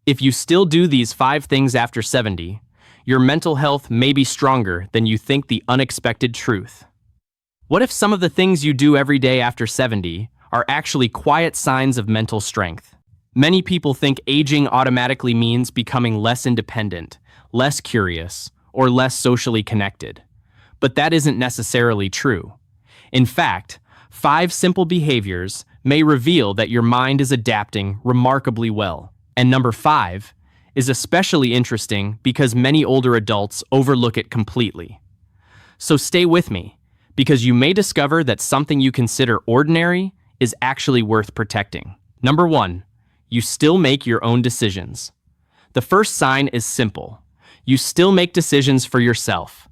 If you still do these 5 things after 70, your mental health may be stronger than you think. The unexpected truth. What if some of the things you do every day after 70 are actually quiet signs of mental strength? Many people think aging automatically means becoming less independent, less curious, or less socially connected. But that isn't necessarily true. In fact, 5 simple behaviors may reveal that your mind is adapting remarkably well. And number 5 is especially interesting because many older adults overlook it completely. So stay with me, because you may discover that something you consider ordinary is actually worth protecting. Number 1, you still make your own decisions. The first sign is simple. You still make decisions for yourself.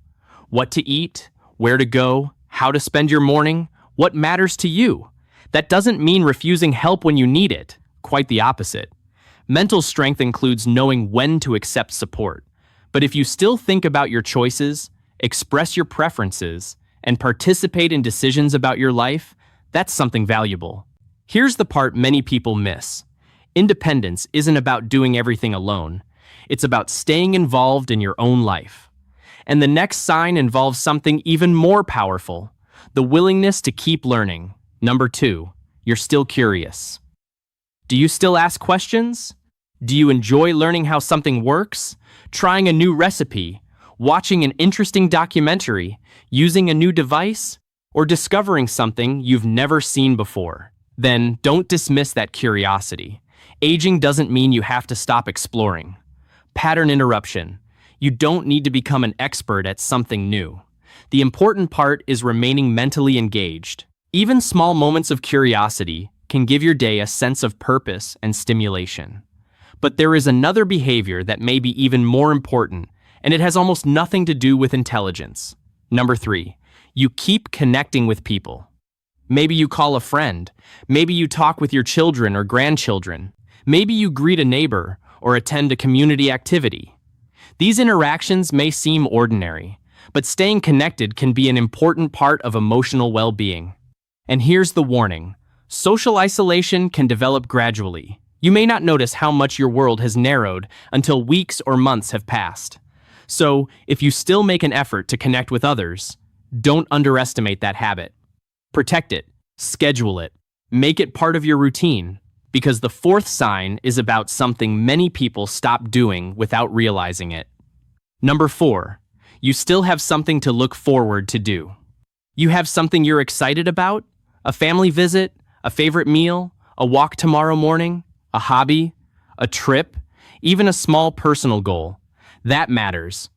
What to eat, where to go, how to spend your morning, what matters to you. That doesn't mean refusing help when you need it. Quite the opposite. Mental strength includes knowing when to accept support. But if you still think about your choices, express your preferences, and participate in decisions about your life, that's something valuable. Here's the part many people miss. Independence isn't about doing everything alone. It's about staying involved in your own life. And the next sign involves something even more powerful, the willingness to keep learning. Number 2, you're still curious. Do you still ask questions? Do you enjoy learning how something works? Trying a new recipe? Watching an interesting documentary? Using a new device? Or discovering something you've never seen before? Then don't dismiss that curiosity. Aging doesn't mean you have to stop exploring. Pattern interruption. You don't need to become an expert at something new. The important part is remaining mentally engaged. Even small moments of curiosity can give your day a sense of purpose and stimulation. But there is another behavior that may be even more important, and it has almost nothing to do with intelligence. Number 3, you keep connecting with people. Maybe you call a friend. Maybe you talk with your children or grandchildren. Maybe you greet a neighbor or attend a community activity. These interactions may seem ordinary, but staying connected can be an important part of emotional well-being. And here's the warning. Social isolation can develop gradually. You may not notice how much your world has narrowed until weeks or months have passed. So, if you still make an effort to connect with others, don't underestimate that habit. Protect it, schedule it, make it part of your routine, because the 4th sign is about something many people stop doing without realizing it. Number 4, you still have something to look forward to do. You have something you're excited about? A family visit? A favorite meal? A walk tomorrow morning? A hobby? A trip? Even a small personal goal? That matters.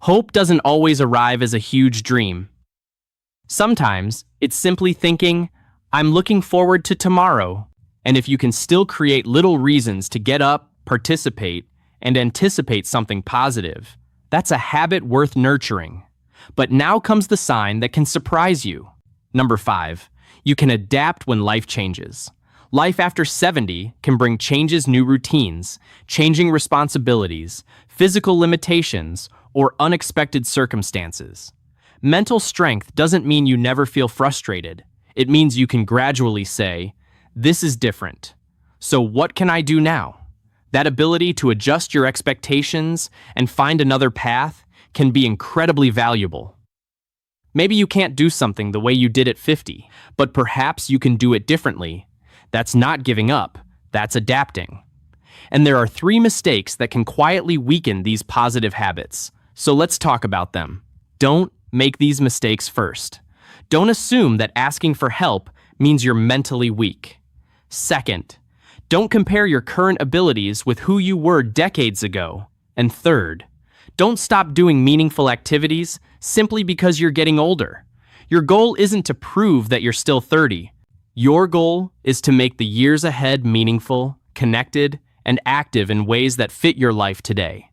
Hope doesn't always arrive as a huge dream. Sometimes it's simply thinking, I'm looking forward to tomorrow. And if you can still create little reasons to get up, participate, and anticipate something positive, that's a habit worth nurturing. But now comes the sign that can surprise you. Number 5, you can adapt when life changes. Life after 70 can bring changes, new routines, changing responsibilities, physical limitations, or unexpected circumstances. Mental strength doesn't mean you never feel frustrated. It means you can gradually say, this is different. So what can I do now? That ability to adjust your expectations and find another path can be incredibly valuable. Maybe you can't do something the way you did at 50, but perhaps you can do it differently. That's not giving up, that's adapting. And there are 3 mistakes that can quietly weaken these positive habits. So let's talk about them. Don't make these mistakes first. Don't assume that asking for help means you're mentally weak. Second, don't compare your current abilities with who you were decades ago. And third, don't stop doing meaningful activities simply because you're getting older. Your goal isn't to prove that you're still 30. Your goal is to make the years ahead meaningful, connected, and active in ways that fit your life today.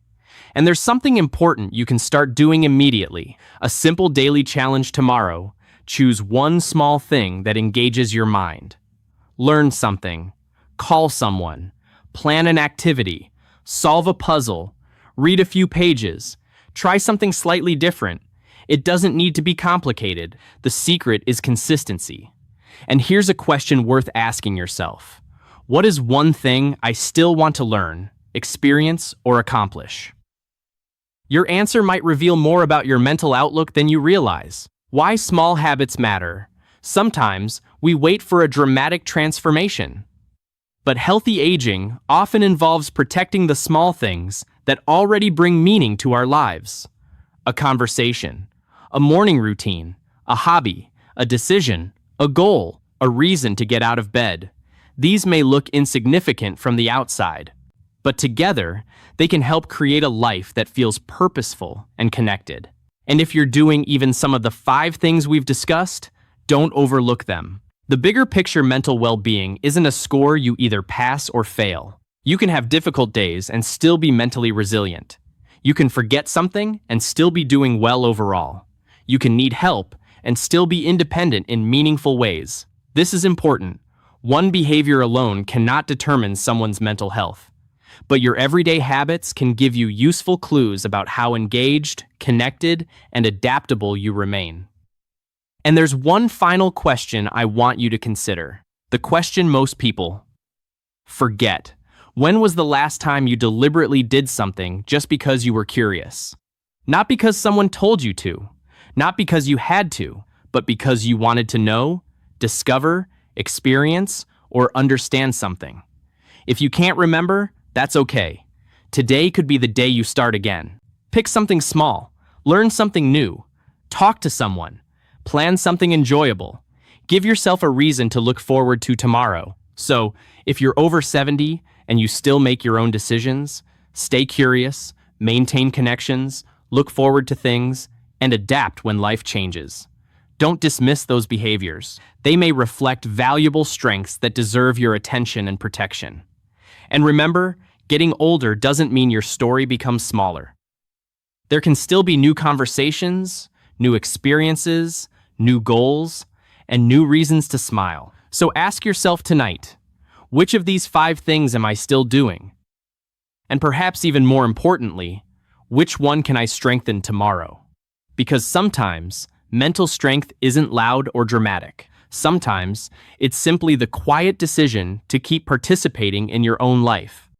And there's something important you can start doing immediately. A simple daily challenge tomorrow. Choose one small thing that engages your mind. Learn something. Call someone. Plan an activity. Solve a puzzle. Read a few pages. Try something slightly different. It doesn't need to be complicated. The secret is consistency. And here's a question worth asking yourself. What is one thing I still want to learn, experience, or accomplish? Your answer might reveal more about your mental outlook than you realize. Why small habits matter. Sometimes we wait for a dramatic transformation. But healthy aging often involves protecting the small things that already bring meaning to our lives. A conversation, a morning routine, a hobby, a decision, a goal, a reason to get out of bed. These may look insignificant from the outside, but together, they can help create a life that feels purposeful and connected. And if you're doing even some of the 5 things we've discussed, don't overlook them. The bigger picture mental well-being isn't a score you either pass or fail. You can have difficult days and still be mentally resilient. You can forget something and still be doing well overall. You can need help and still be independent in meaningful ways. This is important. One behavior alone cannot determine someone's mental health. But your everyday habits can give you useful clues about how engaged, connected, and adaptable you remain. And there's one final question I want you to consider. The question most people forget. When was the last time you deliberately did something just because you were curious? Not because someone told you to, not because you had to, but because you wanted to know, discover, experience, or understand something. If you can't remember, that's okay. Today could be the day you start again. Pick something small, learn something new, talk to someone, plan something enjoyable. Give yourself a reason to look forward to tomorrow. So, if you're over 70 and you still make your own decisions, stay curious, maintain connections, look forward to things, and adapt when life changes. Don't dismiss those behaviors. They may reflect valuable strengths that deserve your attention and protection. And remember, getting older doesn't mean your story becomes smaller. There can still be new conversations, new experiences, new goals, and new reasons to smile. So ask yourself tonight, which of these 5 things am I still doing? And perhaps even more importantly, which one can I strengthen tomorrow? Because sometimes, mental strength isn't loud or dramatic. Sometimes, it's simply the quiet decision to keep participating in your own life.